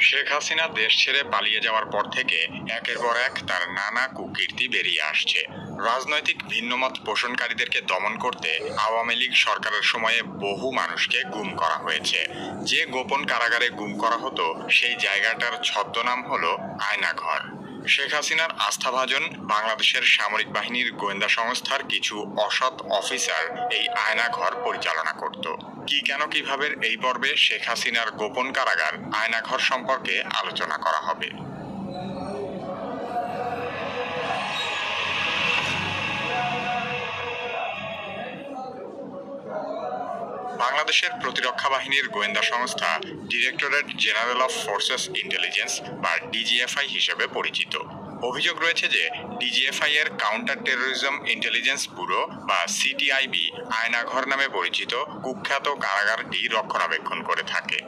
শেখ হাসিনা দেশ ছেড়ে পালিয়ে যাওয়ার পর থেকে একের পর এক তার নানা কুকীর্তি বেরিয়ে আসছে। রাজনৈতিক ভিন্নমত পোষণকারীদেরকে দমন করতে আওয়ামী লীগ সরকারের সময়ে বহু মানুষকে গুম করা হয়েছে। যে গোপন কারাগারে গুম করা হতো সেই জায়গাটার ছদ্মনাম হলো আয়নাঘর। শেখ হাসিনার আস্থাভাজন বাংলাদেশের সামরিক বাহিনীর গোয়েন্দা সংস্থার কিছু অসৎ অফিসার এই আয়নাঘর পরিচালনা করত। কি কেন কিভাবে এই পর্বে শেখ হাসিনার গোপন কারাগার আয়নাঘর সম্পর্কে আলোচনা করা হবে। বাংলাদেশের প্রতিরক্ষা বাহিনীর গোয়েন্দা সংস্থা directorate general of forces intelligence বা ডিজিএফআই হিসেবে পরিচিত। অভিযোগ রয়েছে যে ডিজিএফআই এর কাউন্টার টেরোরিজম ইন্টেলিজেন্স ব্যুরো বা সিটিআইবি আয়নাঘর নামে পরিচিত কুখ্যাত কারাগারটি রক্ষণাবেক্ষণ করে থাকে।